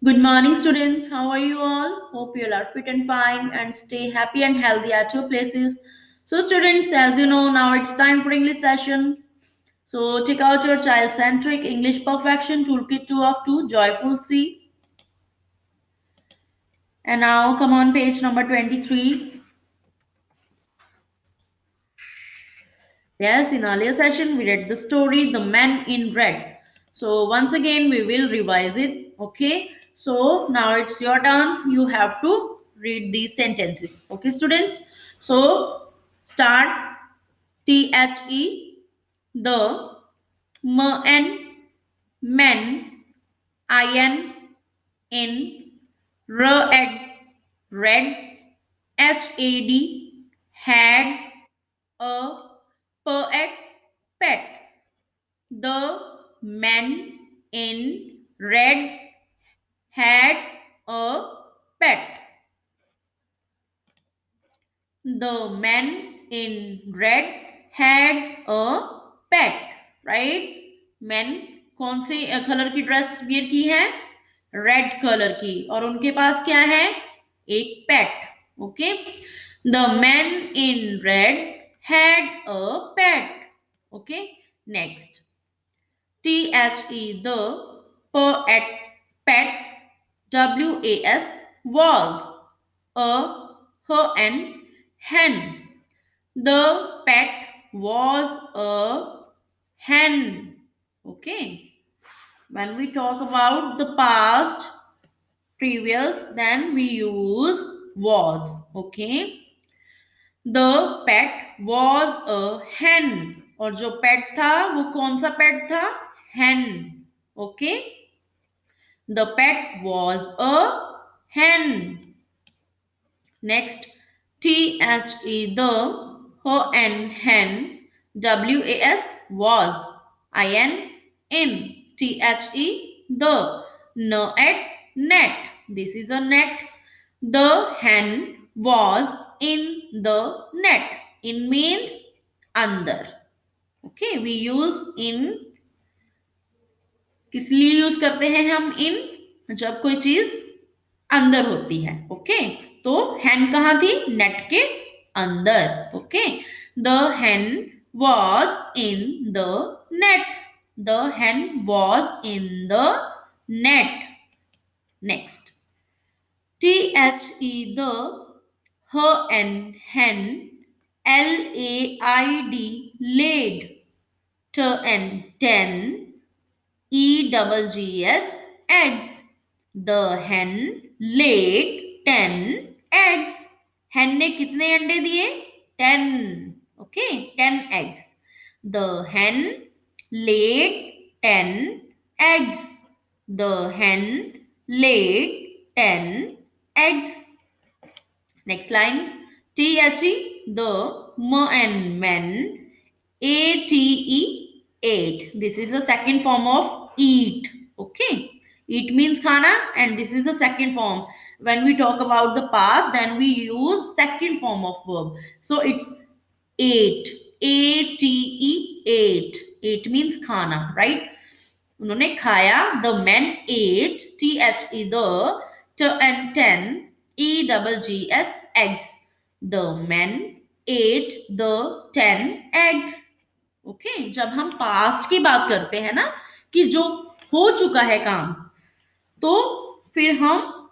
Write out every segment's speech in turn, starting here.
Good morning, students. How are you all? Hope you all are fit and fine and stay happy and healthy at your places. So, students, as you know, now it's time for English session. So, take out your child centric English perfection toolkit 2 of 2, Joyful C. And now, come on, page number 23. Yes, in earlier session, we read the story, The Man in Red. So, once again, we will revise it. Okay. So, now it's your turn. You have to read these sentences. Okay, students. So, start THE, the, man, men, IN, in, red, red, HAD, had, a, poet, pet. The man in red had a pet. The man in red had a pet. Right? Man कौन से colour की dress wear की है? Red colour की. और उनके पास क्या है? एक pet. Okay. The man in red had a pet. Okay. Next. the pet pet was was hen. The pet was a hen. Okay. When we talk about the past previous, then we use was. Okay. The pet was a hen. और जो पेट था वो कौन सा पेट था? hen. Okay. The pet was a hen. Next, the hen was the net. This is a net. The hen was in the net. In means under. Okay, we use in. किस लिए use करते हैं हम इन? जब कोई चीज अंदर होती है. ओके. तो hen कहाँ थी? नेट के अंदर. Okay. The hen was in the net. The hen was in the net. Next. the her and hen laid laid and ten eggs eggs. The hen laid 10 eggs. hen ने कितने अंडे दिए? 10. Okay. 10 eggs. The hen laid 10 eggs. The hen laid 10 eggs. Next line. the men ate. This is the second form of eat. Okay. Eat means khana and this is the second form. When we talk about the past, then we use second form of verb. So it's ate. ate. ate. Ate means khana, right? उन्होंने खाया. The men ate. the and 10 eggs. The men ate the 10 eggs. Okay. जब हम past की बात करते हैं ना कि जो हो चुका है काम, तो फिर हम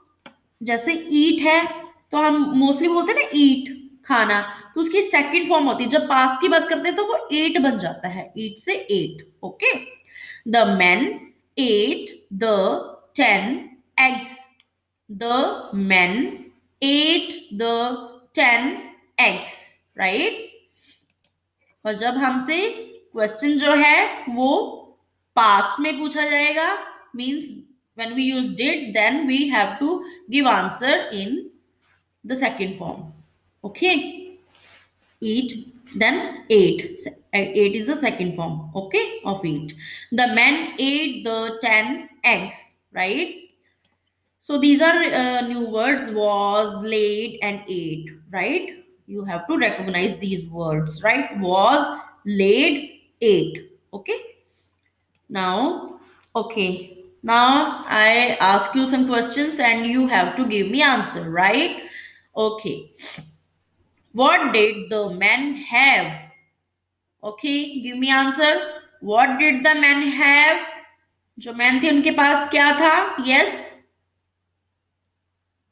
जैसे ईट है तो हम मोस्टली बोलते हैं ना ईट खाना, तो उसकी सेकंड फॉर्म होती है. जब पास्ट की बात करते हैं तो वो एट बन जाता है. ईट से ate. Okay. The man ate the 10 eggs. The man ate the 10 eggs. Right. और जब हमसे क्वेश्चन जो है वो पास्ट में पूछा जाएगा, means when we use did, then we have to give answer in the second form. Okay. Eat, then ate. Ate is the second form. Okay, of eat. The man ate the 10 eggs. Right. So these are new words: was, laid, and ate. Right. You have to recognize these words. Right. Was, laid, ate. Okay. Now, okay. Now I ask you some questions and you have to give me answer, right? Okay. What did the man have? Okay, give me answer. What did the man have? जो man थे उनके पास क्या था? Yes,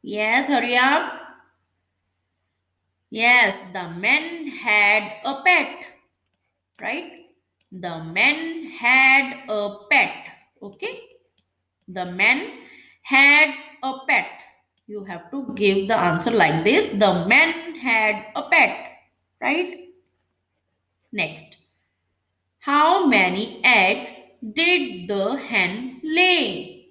yes, hurry up. Yes, the man had a pet, right? The man had a pet. Okay, the man had a pet. You have to give the answer like this. The man had a pet, right? Next, how many eggs did the hen lay?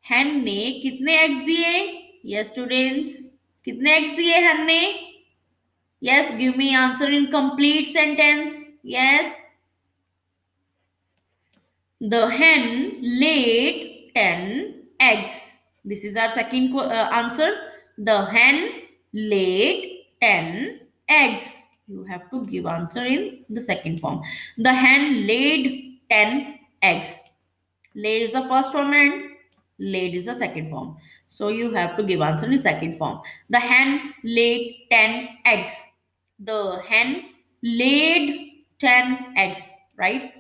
Hen ने कितने eggs दिए? Yes, students. कितने eggs दिए hen ने? Yes, give me answer in complete sentence. Yes. The hen laid 10 eggs. This is our second answer. The hen laid 10 eggs. You have to give answer in the second form. The hen laid 10 eggs. Lay is the first form and laid is the second form. So you have to give answer in second form. The hen laid 10 eggs. The hen laid 10 eggs, right?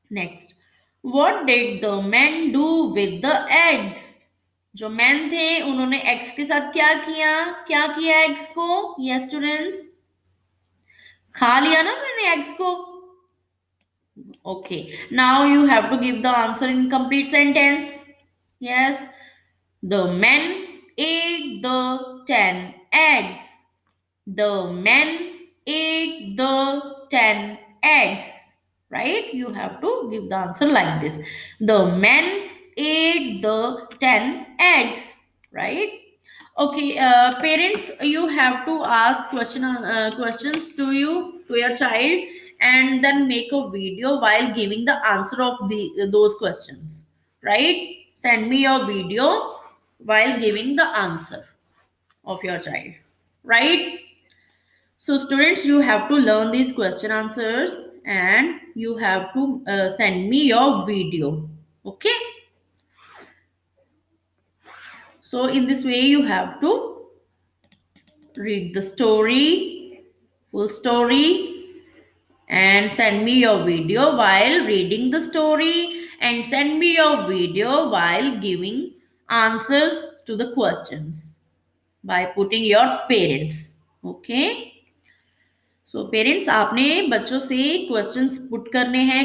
Next, what did the men do with the eggs? जो men थे उन्होंने eggs के साथ क्या किया eggs को? Yes students, खा लिया ना मैंने eggs को. Okay, now you have to give the answer in complete sentence. Yes, the men ate the 10 eggs. The men ate the 10 eggs. Right? You have to give the answer like this. The men ate the 10 eggs. Right? Okay, parents, you have to ask questions to your child and then make a video while giving the answer of those questions. Right? Send me your video while giving the answer of your child. Right? So students, you have to learn these question answers and you have to send me your video. Okay. So in this way, you have to read the story, full story, and send me your video while reading the story and send me your video while giving answers to the questions by putting your parents. Okay. So parents आपने बच्चों से questions put करने हैं,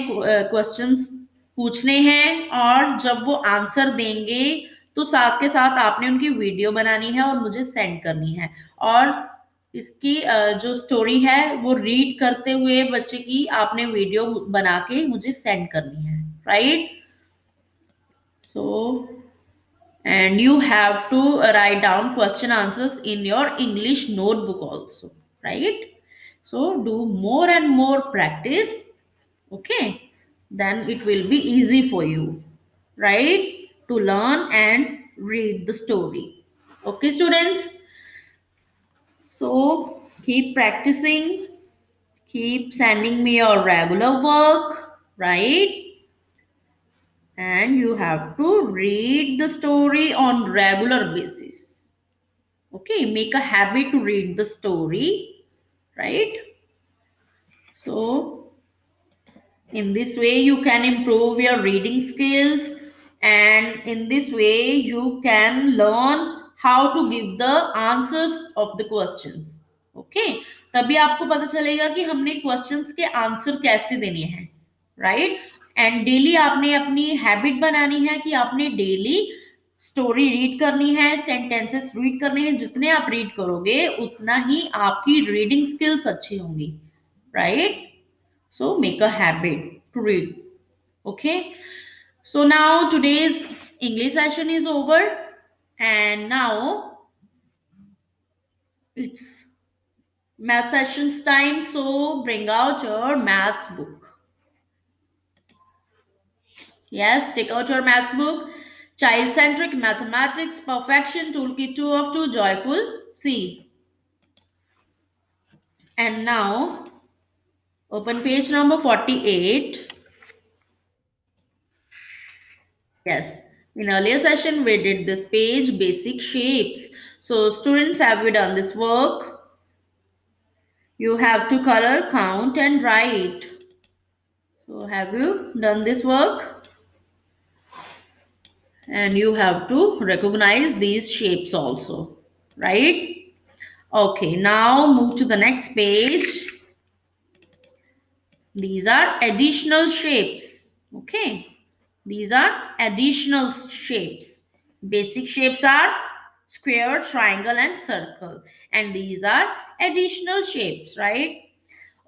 questions पूछने हैं और जब वो आंसर देंगे तो साथ के साथ आपने उनकी वीडियो बनानी है और मुझे सेंड करनी है और इसकी जो स्टोरी है वो रीड करते हुए बच्चे की आपने वीडियो बना के मुझे सेंड करनी है, right? So and you have to write down question answers in your English notebook also, right? So do more and more practice. Okay, then it will be easy for you, right, to learn and read the story. Okay students, so keep practicing, keep sending me your regular work, right? And you have to read the story on regular basis. Okay, make a habit to read the story, right? So in this way you can improve your reading skills and in this way you can learn how to give the answers of the questions. Okay, तभी आपको पता चलेगा कि हमने questions के answer कैसे देने हैं, राइट? एंड डेली आपने अपनी हैबिट बनानी है कि आपने डेली स्टोरी रीड करनी है, सेंटेंसेस रीड करने हैं. जितने आप रीड करोगे उतना ही आपकी रीडिंग स्किल्स अच्छी होंगी, right? So make a habit to read. Okay. So now today's English session is over and now it's math sessions time. So bring out your maths book. Yes, take out your maths book. Child-centric mathematics perfection toolkit 2 of 2 joyful C. And now, open page number 48. Yes. In earlier session, we did this page basic shapes. So, students, have you done this work? You have to color, count, and write. So, have you done this work? And you have to recognize these shapes also, right? Okay, now move to the next page. These are additional shapes. Okay, these are additional shapes. Basic shapes are square, triangle, and circle, and these are additional shapes, right?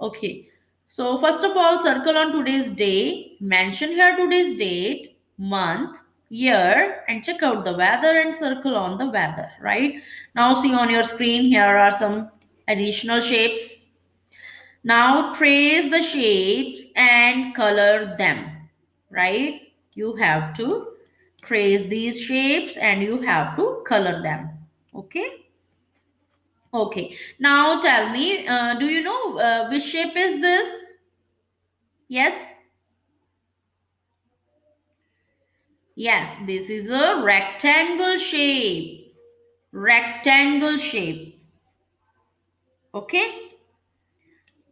Okay, so first of all, circle on today's day. Mention here today's date, month, year, and check out the weather and circle on the weather, right? Now, see on your screen, here are some additional shapes. Now, trace the shapes and color them, right? You have to trace these shapes and you have to color them, okay? Okay, now tell me, do you know which shape is this? Yes? Yes, this is a rectangle shape. Rectangle shape. Okay?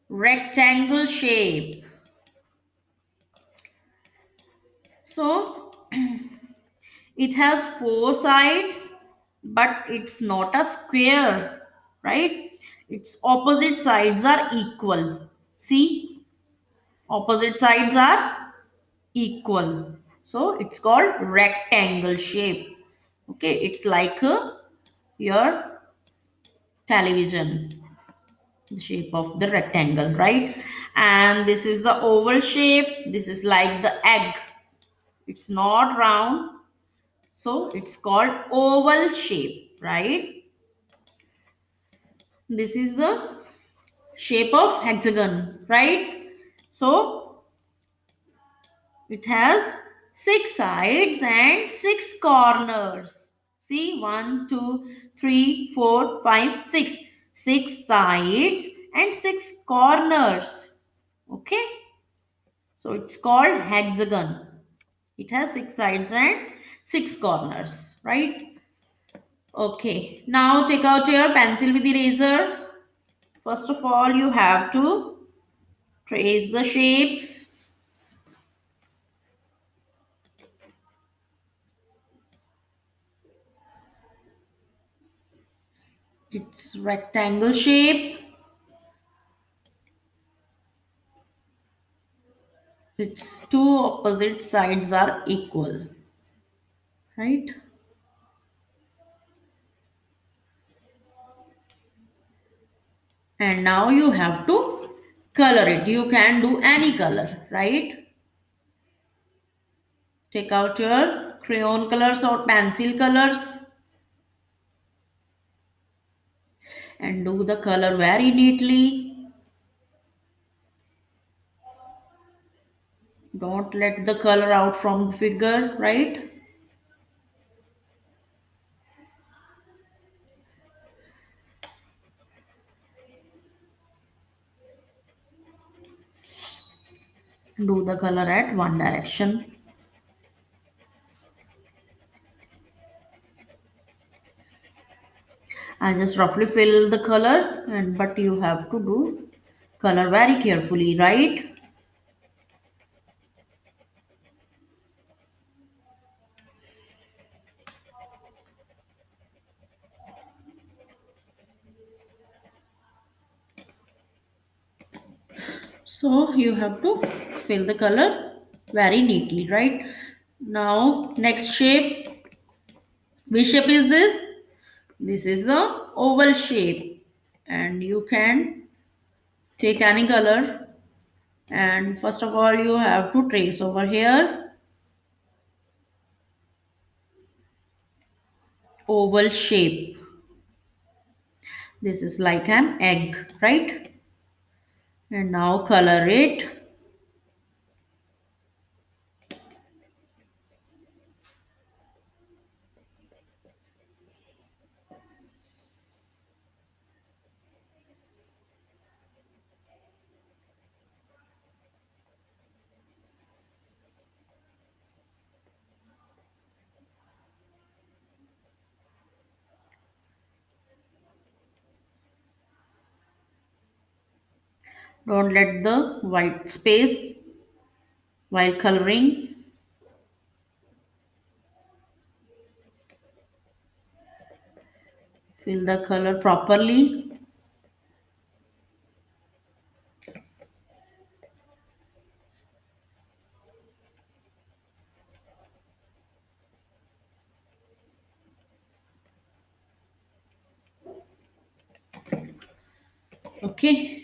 Rectangle shape. So, it has four sides, but it's not a square, right? Its opposite sides are equal. See? Opposite sides are equal. So, it's called rectangle shape. Okay? It's like your television, the shape of the rectangle, right? And this is the oval shape. This is like the egg. It's not round, so it's called oval shape, right? This is the shape of hexagon, right? So it has six sides and six corners. See, one, two, three, four, five, six. Six sides and six corners. Okay, so it's called hexagon. It has six sides and six corners, right? Okay, now take out your pencil with eraser. First of all, you have to trace the shapes. It's rectangle shape. Its two opposite sides are equal, right? And now you have to color it. You can do any color, right? Take out your crayon colors or pencil colors and do the color very neatly. Don't let the color out from the figure, right? Do the color at one direction. I just roughly fill the color, and but you have to do color very carefully, right? So you have to fill the color very neatly, right? Now next shape. Which shape is this? This is the oval shape, and you can take any color. And first of all, you have to trace over here oval shape. This is like an egg, right? And now color it. Don't let the white space while coloring. Fill the color properly. Okay.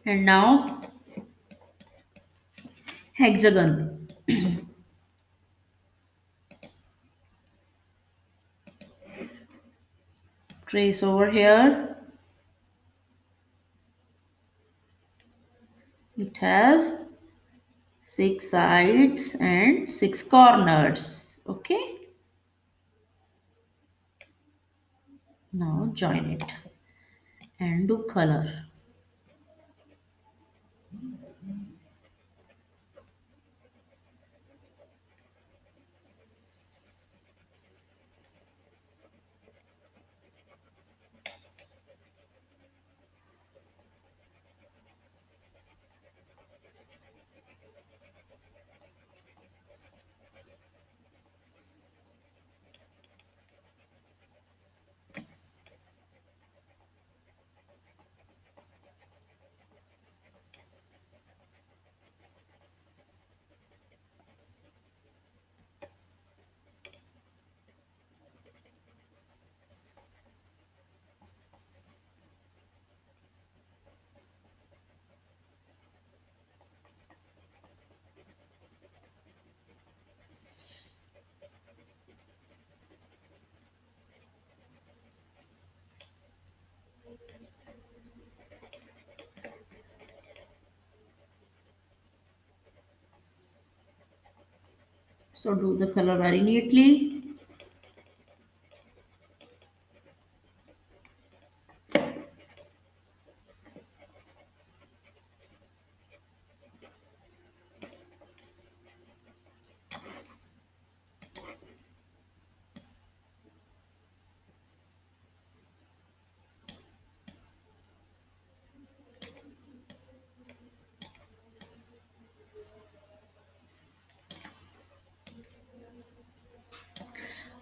And now hexagon. Trace over here. It has six sides and six corners. Okay. Now join it and do color. So do the color very neatly.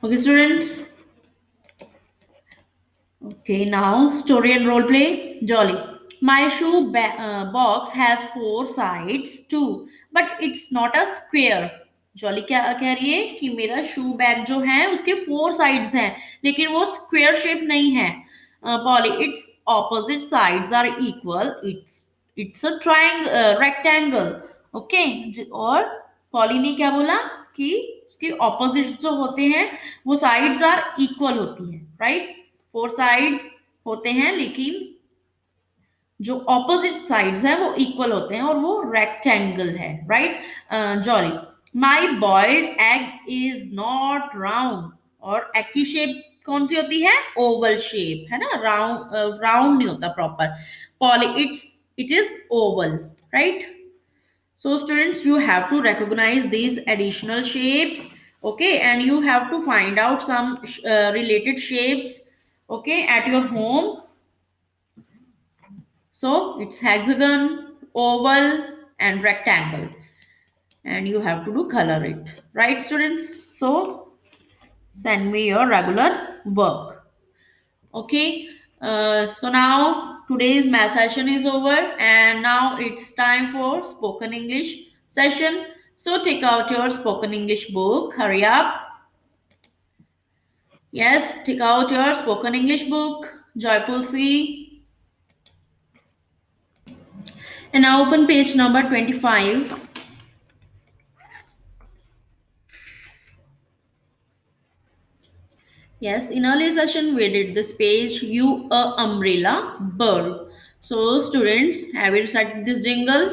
Okay, students. Okay, now story and role play. Jolly. My box has four sides too, but it's not a square. Jolly क्या कह रही है कि मेरा शू bag जो है उसके four sides हैं लेकिन वो स्क्वेयर शेप नहीं है. Polly its opposite sides are equal. It's a trying rectangle. Okay. और पॉली ने क्या बोला कि उसके ऑपोजिट जो होते हैं वो साइड्स आर इक्वल होती हैं. राइट. फोर साइड्स होते हैं लेकिन जो ऑपोजिट साइड्स हैं वो इक्वल होते हैं और वो रेक्टेंगल है. Right. Jolly. My boiled egg is not round. और एग की शेप कौन सी होती है? ओवल शेप है ना. राउंड नहीं होता proper. Poly it is Oval. Right. So students, you have to recognize these additional shapes. Okay. And you have to find out some related shapes. Okay. At your home. So it's hexagon, oval and rectangle. And you have to do color it. Right students? So send me your regular work. Okay. So now today's math session is over and now it's time for spoken English session. So take out your spoken English book. Hurry up. Yes, take out your spoken English book. Joyful C. And now open page number 25. Yes, in earlier session we did this page, you a umbrella bird. So students, have you recited this jingle?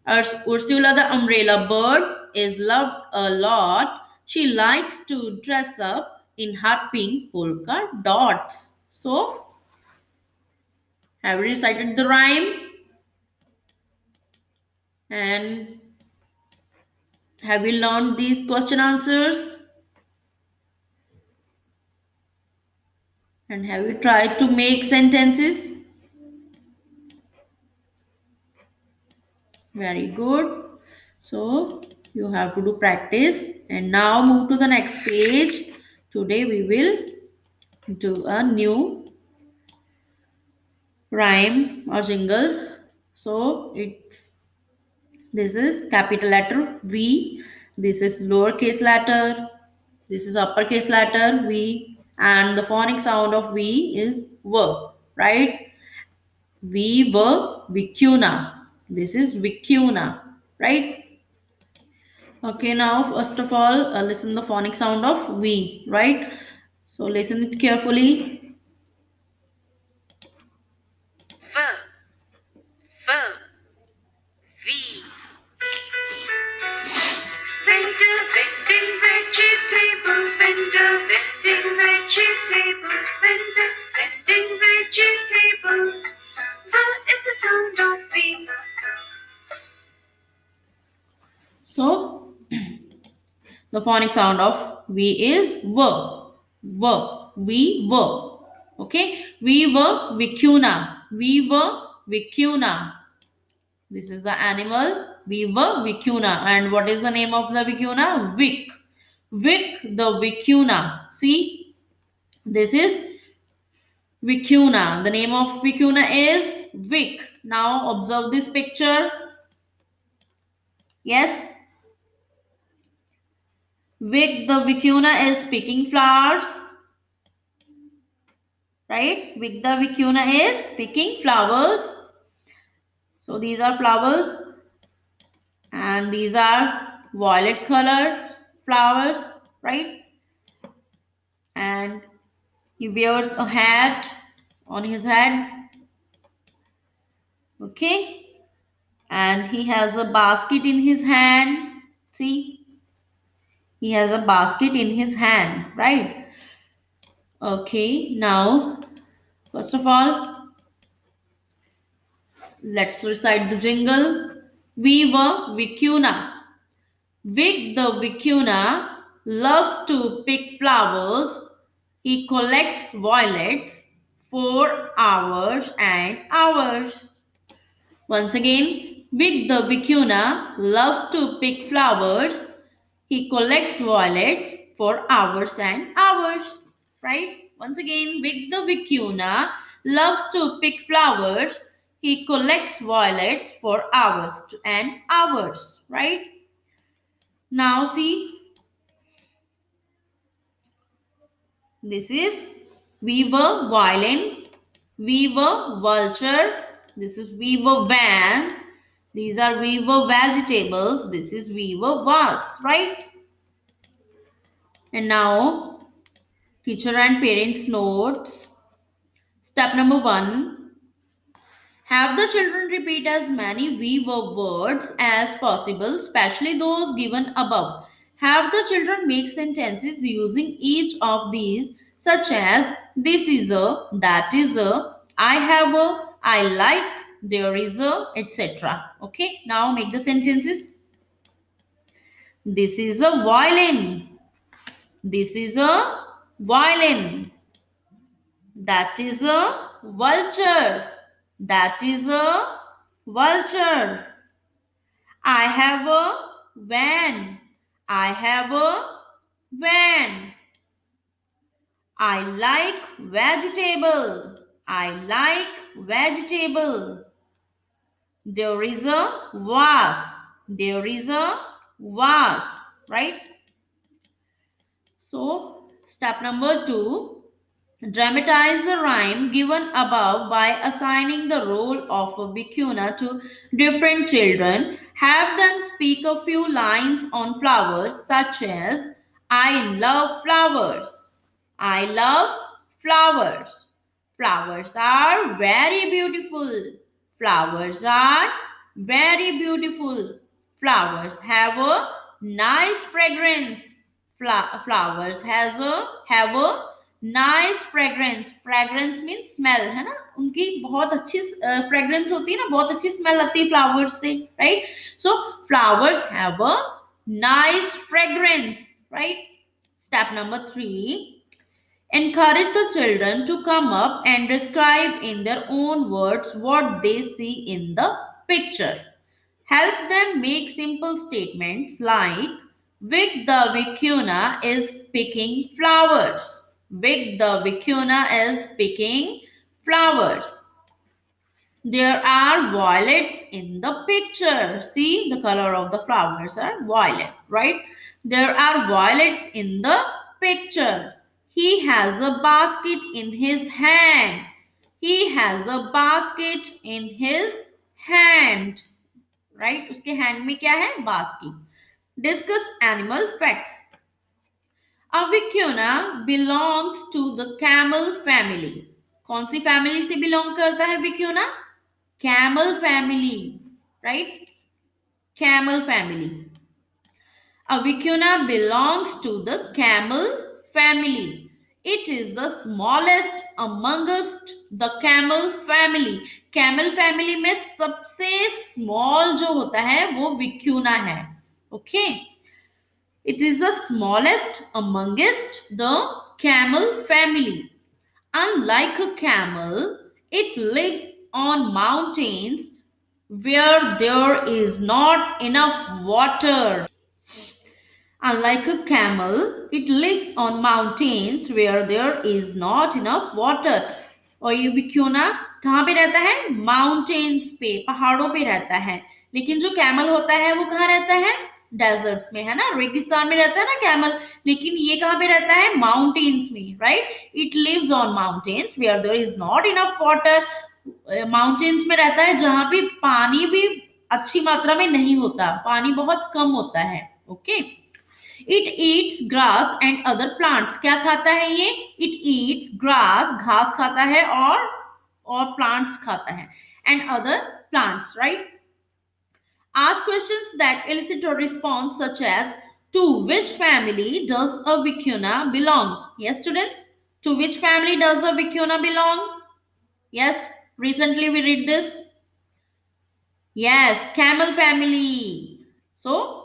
Ursula the umbrella bird is loved a lot. She likes to dress up in her pink polka dots. So, have you recited the rhyme? And have you learned these question answers? And have you tried to make sentences? Very good. So you have to do practice. And now move to the next page. Today we will do a new rhyme or jingle. So it's this is capital letter V. This is lowercase letter. This is uppercase letter V. And the phonic sound of V is V. Right? V, V, vicuna. This is vicuna. Right? Okay, now first of all, listen the phonic sound of V, right? So listen it carefully. V, V, V. Vendor vending vegetables, vendor vending vegetables, vendor vending vegetables. V is the sound of V. So the phonic sound of V is V, V, V, V. Okay, V, V, vicuna, V, V, vicuna. This is the animal Viva vicuna. And what is the name of the vicuna? Vic. Vic the vicuna. See, this is vicuna. The name of vicuna is Vic. Now observe this picture. Yes, Vic the vicuna is picking flowers. Right? Vic the vicuna is picking flowers. So these are flowers and these are violet colored flowers. Right? And he wears a hat on his head. Okay. And he has a basket in his hand. See, he has a basket in his hand, right? Okay. Now, first of all, let's recite the jingle. Viva Vicuna. Vic the Vicuna loves to pick flowers. He collects violets for hours and hours. Once again, Vic the vicuna loves to pick flowers. He collects violets for hours and hours. Right? Once again, Vic the vicuna loves to pick flowers. He collects violets for hours and hours. Right? Now see, this is weaver violin, weaver vulture, this is weaver van, these are weaver vegetables, this is weaver vase, right? And now teacher and parents notes. Step number 1, have the children repeat as many weaver words as possible, especially those given above. Have the children make sentences using each of these, such as this is a, that is a, I have a, I like, there is a, etc. Okay, now make the sentences. This is a violin. This is a violin. That is a vulture. That is a vulture. I have a van. I have a van. I like vegetable. I like vegetable. There is a vase. There is a vase. Right? So, step number 2. Dramatize the rhyme given above by assigning the role of a vicuna to different children. Have them speak a few lines on flowers, such as I love flowers. I love flowers. Flowers are very beautiful. Flowers are very beautiful. Flowers have a nice fragrance. Flowers have a nice fragrance. Fragrance means smell, है ना, उनकी बहुत अच्छी fragrance होती है ना, बहुत अच्छी smell आती है flowers से, right? So flowers have a nice fragrance, right? Step number 3, encourage the children to come up and describe in their own words what they see in the picture. Help them make simple statements like Vic the vicuna is picking flowers. Vic the vicuna is picking flowers. There are violets in the picture. See, the color of the flowers are violet, right? There are violets in the picture. He has a basket in his hand. He has a basket in his hand. Right उसके hand में क्या है basket discuss animal facts a vicuna belongs to the camel family कौन सी family से belong करता है vicuna camel family right camel family a vicuna belongs to the camel family it is the smallest amongst the camel family camel family में सबसे small जो होता है वो vicuna है okay it is the smallest amongst the camel family unlike a camel it lives on mountains where there is not enough water. Unlike a camel, it lives on mountains where there is not enough water. और ये विक्यूना कहाँ पे रहता है mountains पे पहाड़ों पे रहता है लेकिन जो कैमल होता है वो कहाँ रहता है डेजर्ट्स में है ना रेगिस्तान में रहता है ना कैमल लेकिन ये कहाँ पे रहता है माउंटेन्स में right it lives on mountains where there is not enough water mountains में रहता है जहाँ पे पानी भी अच्छी मात्रा में नहीं होता पानी बहुत कम होता है okay It eats grass and other plants. क्या खाता है ये? It eats grass, घास खाता है और plants खाता है and other plants, right? Ask questions that elicit a response such as to which family does a vicuna belong? Yes, students. To which family does a vicuna belong? Yes. Recently we read this. Yes, camel family. So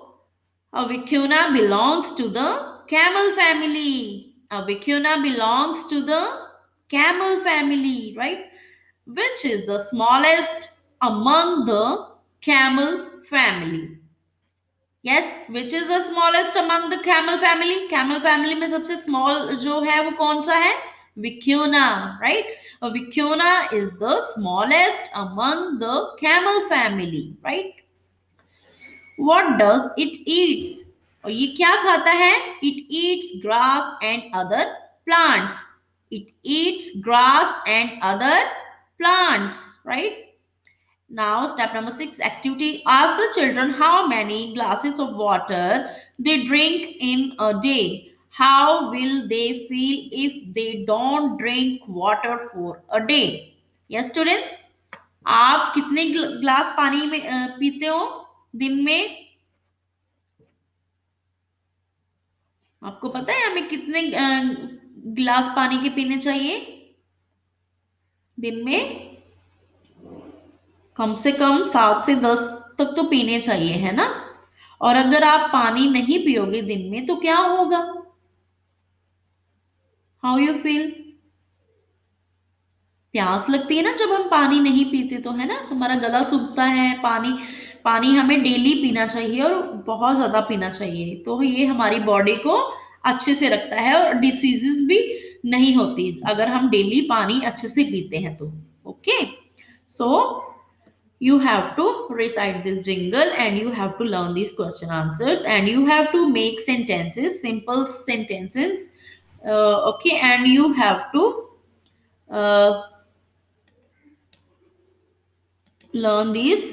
a vicuna belongs to the camel family. A vicuna belongs to the camel family, right? Which is the smallest among the camel family? Yes, which is the smallest among the camel family? Camel family में सबसे small जो है वो कौन सा है? Vicuna, right? A vicuna is the smallest among the camel family, right? What does it eats? और ये क्या खाता है? It eats grass and other plants. It eats grass and other plants, right? Now, step number 6, activity. Ask the children how many glasses of water they drink in a day. How will they feel if they don't drink water for a day? Yes, students? आप कितने glass पानी में पीते हो दिन में आपको पता है हमें कितने गिलास पानी के पीने चाहिए दिन में कम से कम 7 से 10 तक तो पीने चाहिए है ना और अगर आप पानी नहीं पियोगे दिन में तो क्या होगा हाउ यू फील प्यास लगती है ना जब हम पानी नहीं पीते तो है ना हमारा गला सूखता है पानी हमें डेली पीना चाहिए और बहुत ज्यादा पीना चाहिए तो ये हमारी बॉडी को अच्छे से रखता है और डिसीजेस भी नहीं होती अगर हम डेली पानी अच्छे से पीते हैं तो okay so you have to recite this jingle and you have to learn these question answers and you have to make sentences simple sentences okay and you have to learn these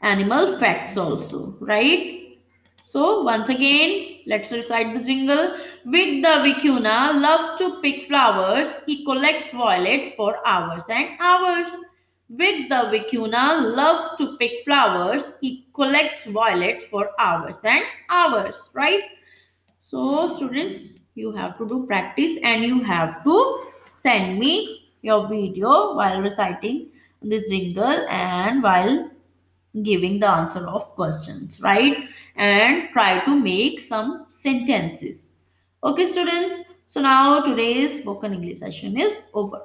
animal facts also right so once again let's recite the jingle Vic the vicuna loves to pick flowers he collects violets for hours and hours Vic the vicuna loves to pick flowers. He collects violets for hours and hours, right? So, students, you have to do practice and you have to send me your video while reciting this jingle and while giving the answer of questions, right? And try to make some sentences. Okay, students. So now today's spoken English session is over.